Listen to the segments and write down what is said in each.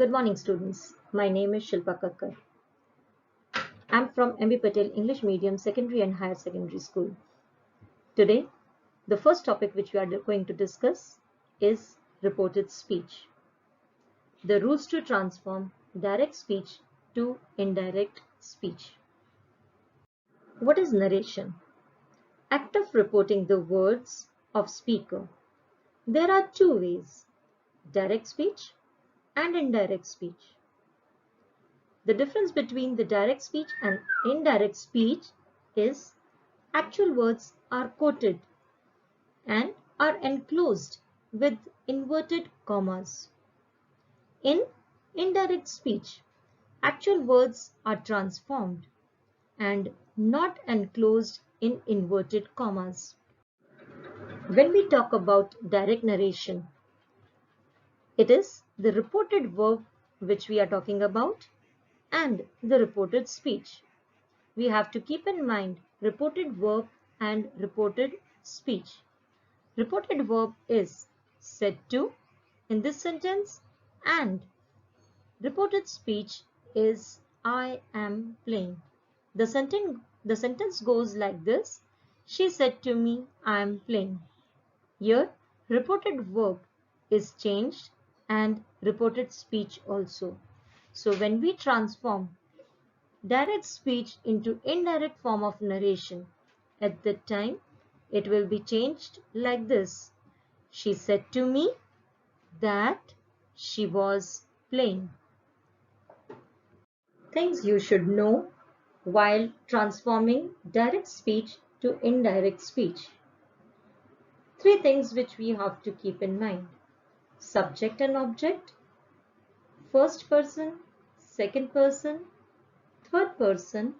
Good morning, students. My name is Shilpa Kakkar. I'm from MB Patel English Medium Secondary and Higher Secondary School. Today, the first topic which we are going to discuss is reported speech. The rules to transform direct speech to indirect speech. What is narration? Act of reporting the words of speaker. There are two ways: direct speech and indirect speech. The difference between the direct speech and indirect speech is actual words are quoted and are enclosed with inverted commas. In indirect speech, actual words are transformed and not enclosed in inverted commas. When we talk about direct narration, it is the reported verb which we are talking about and the reported speech. We have to keep in mind reported verb and reported speech. Reported verb is said to in this sentence, and reported speech is I am playing. The sentence goes like this: she said to me, I am playing. Here, reported verb is changed and reported speech also. So when we transform direct speech into indirect form of narration, at that time it will be changed like this: she said to me that she was playing. Things you should know while transforming direct speech to indirect speech. Three things which we have to keep in mind: subject and object, first person, second person, third person,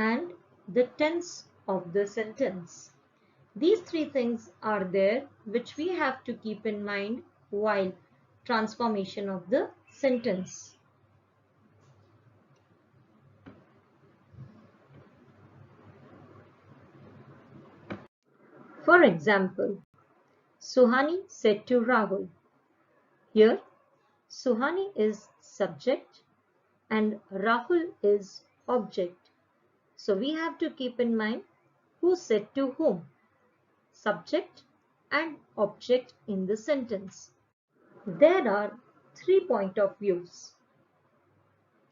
and the tense of the sentence. These three things are there which we have to keep in mind while transformation of the sentence. For example, Suhani said to Rahul. Here, Suhani is subject and Rahul is object. So we have to keep in mind who said to whom, subject and object in the sentence. There are 3 points of views.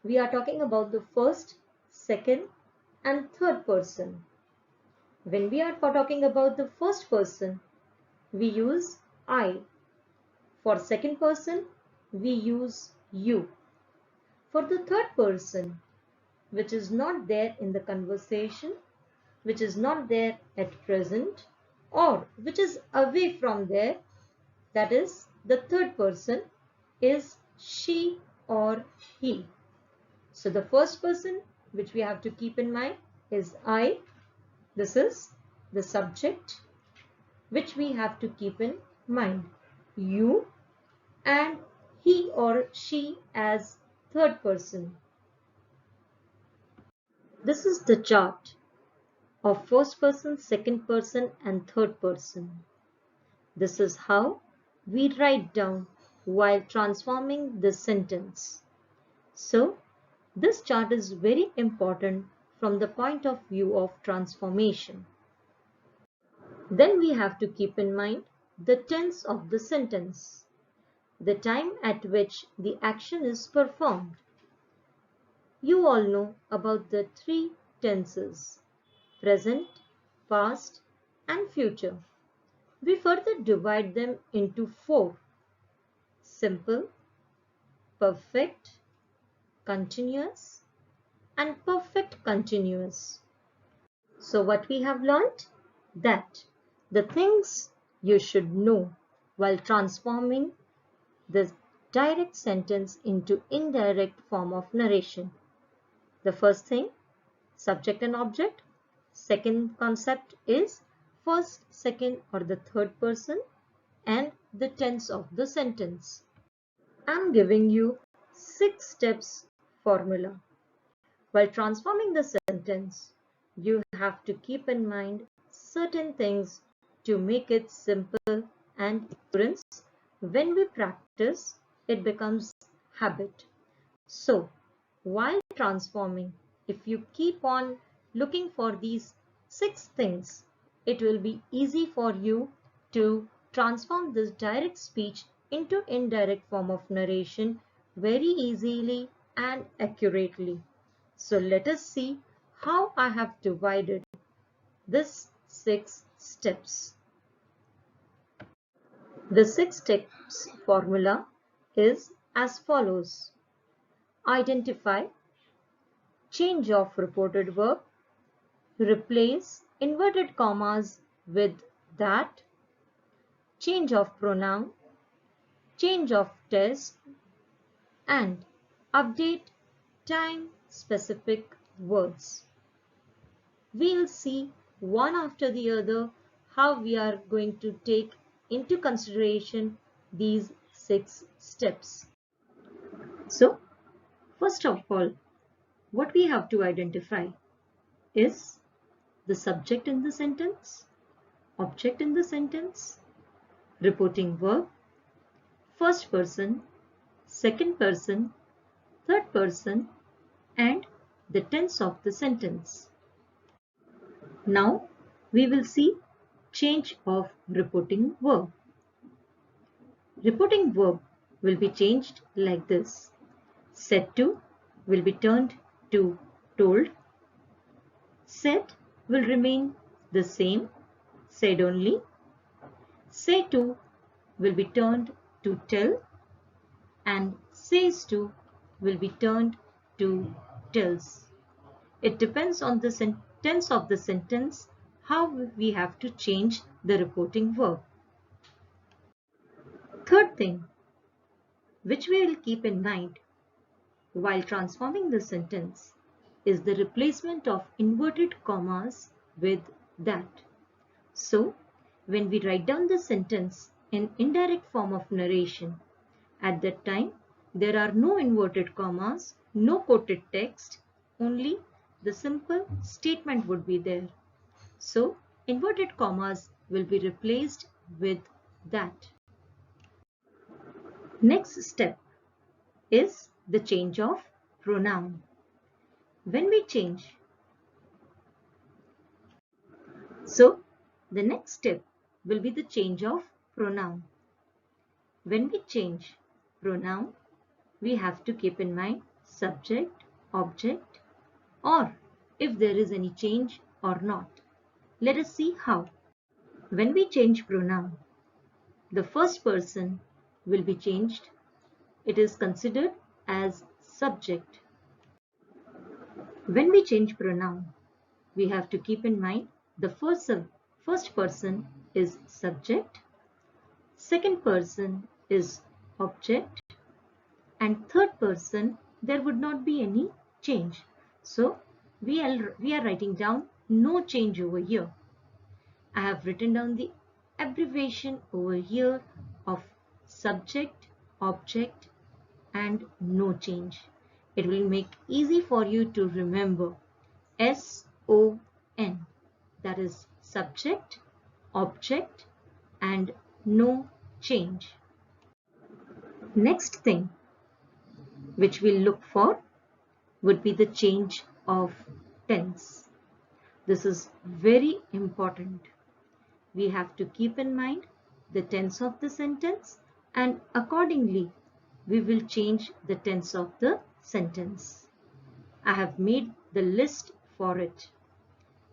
We are talking about the first, second and third person. When we are talking about the first person, we use I. For second person, we use you. For the third person, which is not there in the conversation, which is not there at present, or which is away from there, that is the third person, is she or he. So the first person which we have to keep in mind is I. This is the subject which we have to keep in mind. You and he or she as third person. This is the chart of first person, second person and third person. This is how we write down while transforming the sentence. So, this chart is very important from the point of view of transformation. Then we have to keep in mind the tense of the sentence, the time at which the action is performed. You all know about the 3 tenses: present, past and future. We further divide them into 4: simple, perfect, continuous and perfect continuous. So what we have learnt? That the things you should know while transforming the direct sentence into indirect form of narration. The first thing, subject and object. Second concept is first, second or the third person and the tense of the sentence. I'm giving you 6 steps formula. While transforming the sentence, you have to keep in mind certain things to make it simple and endurance. When we practice, it becomes habit. So, while transforming, if you keep on looking for these 6 things, it will be easy for you to transform this direct speech into indirect form of narration very easily and accurately. So let us see how I have divided this 6 steps. The 6 steps formula is as follows. Identify, change of reported verb, replace inverted commas with that, change of pronoun, change of test, and update time-specific words. We'll see one after the other how we are going to take into consideration these 6 steps. So, first of all, what we have to identify is the subject in the sentence, object in the sentence, reporting verb, first person, second person, third person, and the tense of the sentence. Now we will see change of reporting verb. Reporting verb will be changed like this. Said to will be turned to told. Said will remain the same, said only. Say to will be turned to tell, and says to will be turned to tells. It depends on the tense of the sentence how we have to change the reporting verb. Third thing, which we will keep in mind while transforming the sentence, is the replacement of inverted commas with that. So, when we write down the sentence in indirect form of narration, at that time there are no inverted commas, no quoted text, only the simple statement would be there. So, inverted commas will be replaced with that. Next step is the change of pronoun. When we change, so the next step will be the change of pronoun. When we change pronoun, we have to keep in mind subject, object, or if there is any change or not. Let us see how. When we change pronoun, the first person will be changed. It is considered as subject. When we change pronoun, we have to keep in mind the first person is subject, second person is object, and third person there would not be any change. So we are writing down no change over here. I have written down the abbreviation over here of subject, object, and no change. It will make easy for you to remember SON, that is subject, object, and no change. Next thing which we'll look for would be the change of tense. This is very important. We have to keep in mind the tense of the sentence, and accordingly we will change the tense of the sentence. I have made the list for it.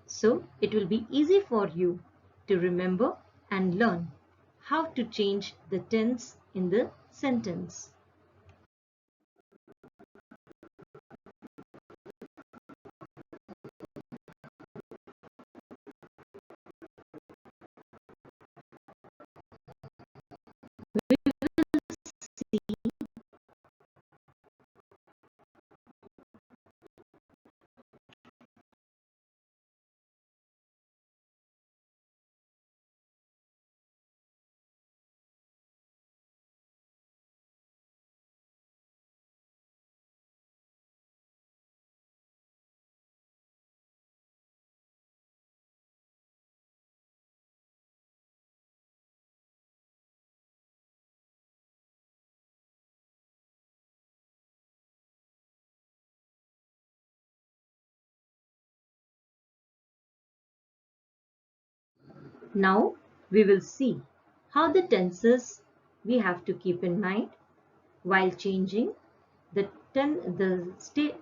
So it will be easy for you to remember and learn how to change the tense in the sentence. Now we will see how the tenses we have to keep in mind while changing the state.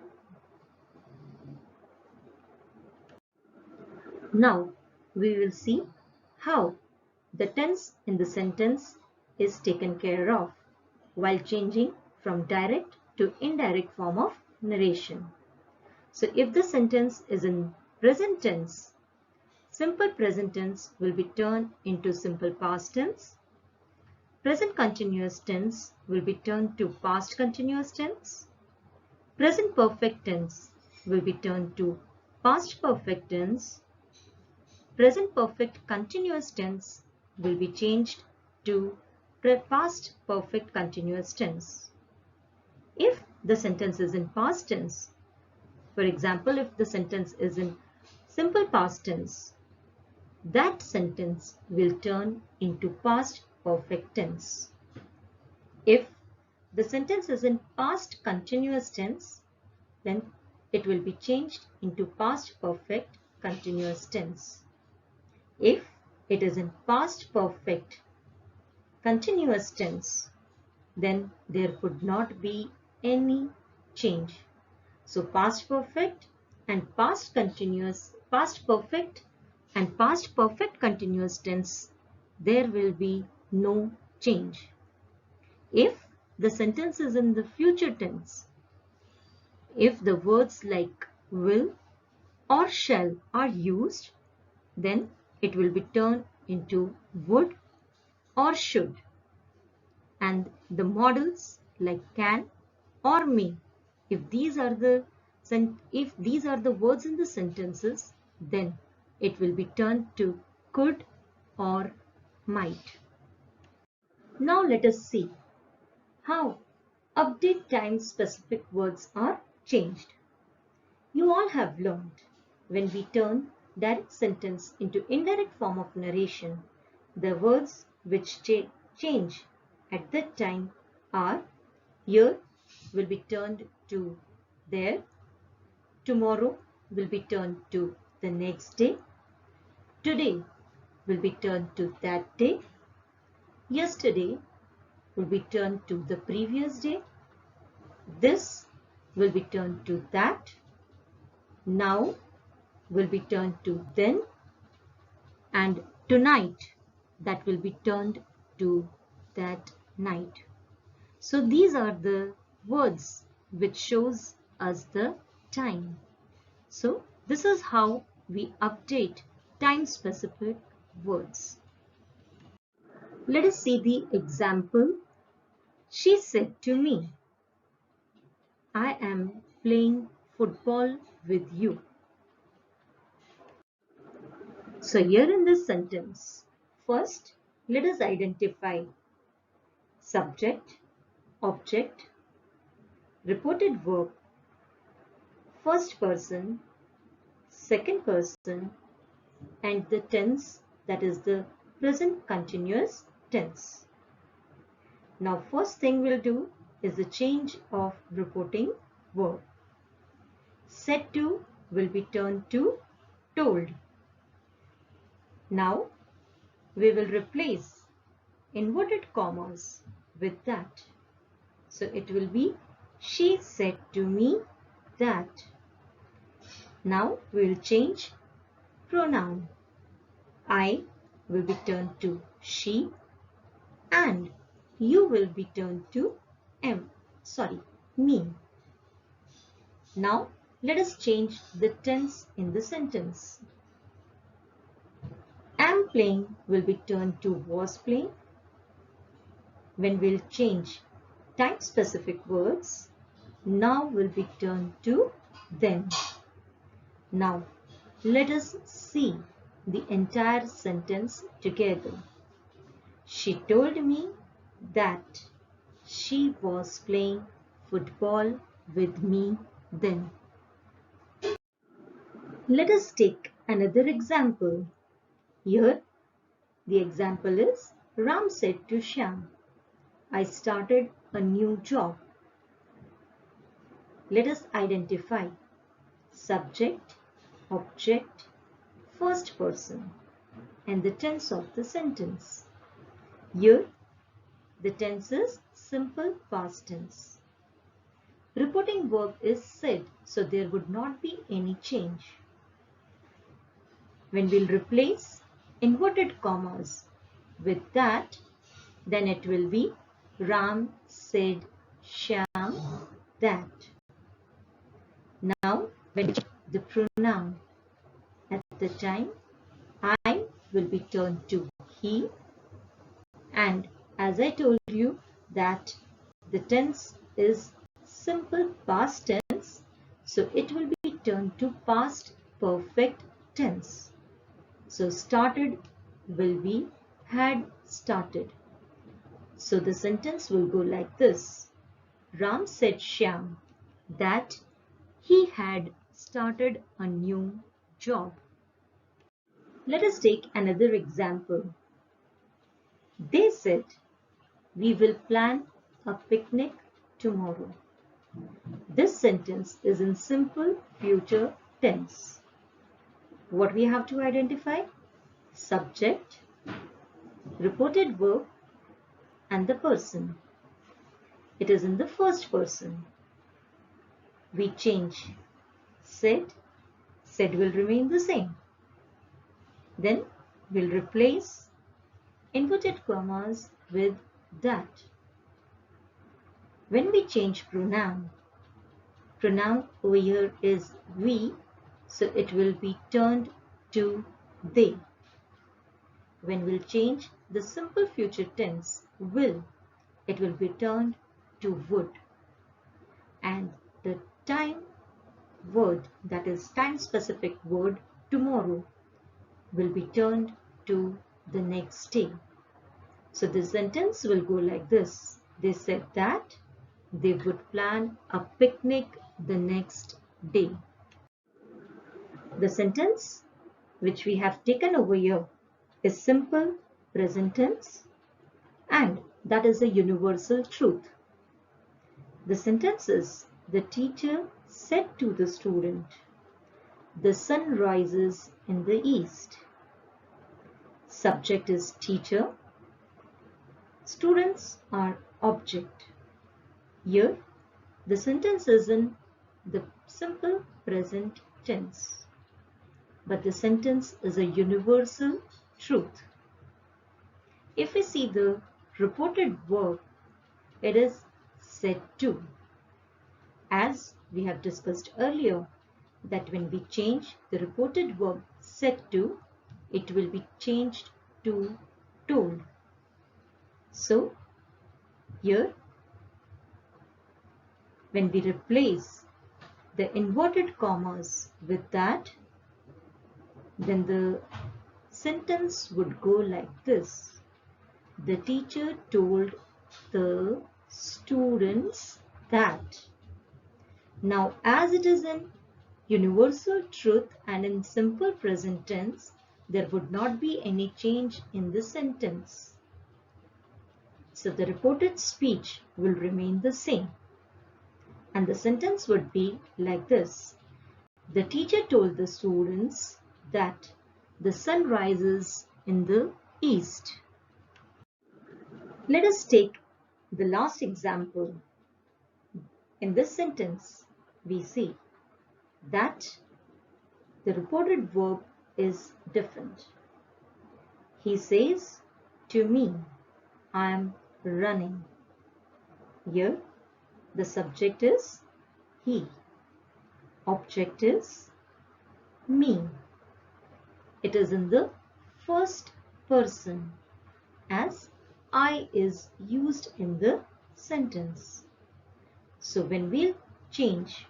Now we will see how the tense in the sentence is taken care of while changing from direct to indirect form of narration. So if the sentence is in present tense, simple present tense will be turned into simple past tense. Present continuous tense will be turned to past continuous tense. Present perfect tense will be turned to past perfect tense. Present perfect continuous tense will be changed to past perfect continuous tense. If the sentence is in past tense, for example, if the sentence is in simple past tense, that sentence will turn into past perfect tense. If the sentence is in past continuous tense, then it will be changed into past perfect continuous tense. If it is in past perfect continuous tense, then there could not be any change. So past perfect and past perfect and past perfect continuous tense, there will be no change. If the sentence is in the future tense, if the words like will or shall are used, then it will be turned into would or should. And the models like can or may, if these are the words in the sentences, then it will be turned to could or might. Now let us see how update time specific words are changed. You all have learned when we turn direct sentence into indirect form of narration, the words which change at that time are here will be turned to there, tomorrow will be turned to the next day, today will be turned to that day, yesterday will be turned to the previous day, this will be turned to that, now will be turned to then, and tonight that will be turned to that night. So these are the words which shows us the time. So this is how we update time specific words. Let us see the example. She said to me, I am playing football with you. So here in this sentence, first let us identify subject, object, reported verb, first person, second person, and the tense, that is the present continuous tense. Now first thing we'll do is the change of reporting verb. Said to will be turned to told. Now we will replace inverted commas with that. So it will be she said to me that. Now we will change pronoun. I will be turned to she and you will be turned to me. Now let us change the tense in the sentence. Am playing will be turned to was playing. When we'll change time specific words, now will be turned to then. Now let us see the entire sentence together. She told me that she was playing football with me then. Let us take another example. Here the example is Ram said to Shyam, I started a new job. Let us identify subject, object, first person. and the tense of the sentence. Here, the tense is simple past tense. Reporting verb is said, so there would not be any change. When we'll replace inverted commas with that, then it will be Ram said Shyam that. Now, when we check the pronoun, at the time, I will be turned to he, and as I told you that the tense is simple past tense, so it will be turned to past perfect tense. So started will be had started. So the sentence will go like this. Ram said Shyam that he had started a new job. Let us take another example. They said, we will plan a picnic tomorrow. This sentence is in simple future tense. What we have to identify? Subject, reported verb, and the person. It is in the first person. We change said. Said will remain the same. Then we'll replace inverted commas with that. When we change pronoun over here is we, so it will be turned to they. When we'll change the simple future tense will, it will be turned to would. And the time word, that is time specific word tomorrow, will be turned to the next day. So the sentence will go like this. They said that they would plan a picnic the next day. The sentence which we have taken over here is simple present tense, and that is a universal truth. The sentence is, the teacher said to the student, the sun rises in the east. Subject is teacher. Students are object. Here, the sentence is in the simple present tense, but the sentence is a universal truth. If we see the reported verb, it is said to. As we have discussed earlier, that when we change the reported verb said to, it will be changed to told. So, here, when we replace the inverted commas with that, then the sentence would go like this. The teacher told the students that. Now, as it is in universal truth and in simple present tense, there would not be any change in the sentence. So the reported speech will remain the same. And the sentence would be like this. The teacher told the students that the sun rises in the east. Let us take the last example. In this sentence, we see that the reported verb is different. He says to me, I am running. Here, the subject is he. Object is me. It is in the first person as I is used in the sentence. So when we change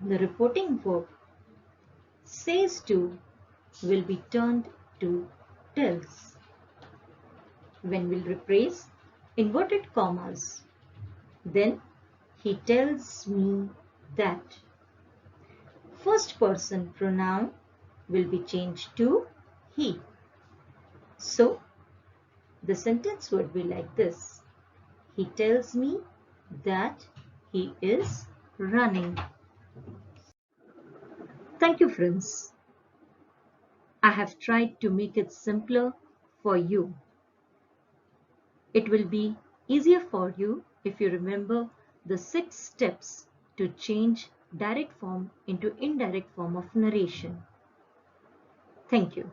the reporting verb, says to will be turned to tells. When we'll replace inverted commas, then he tells me that. First person pronoun will be changed to he. So the sentence would be like this. He tells me that he is running. Thank you, friends. I have tried to make it simpler for you. It will be easier for you if you remember the 6 steps to change direct form into indirect form of narration. Thank you.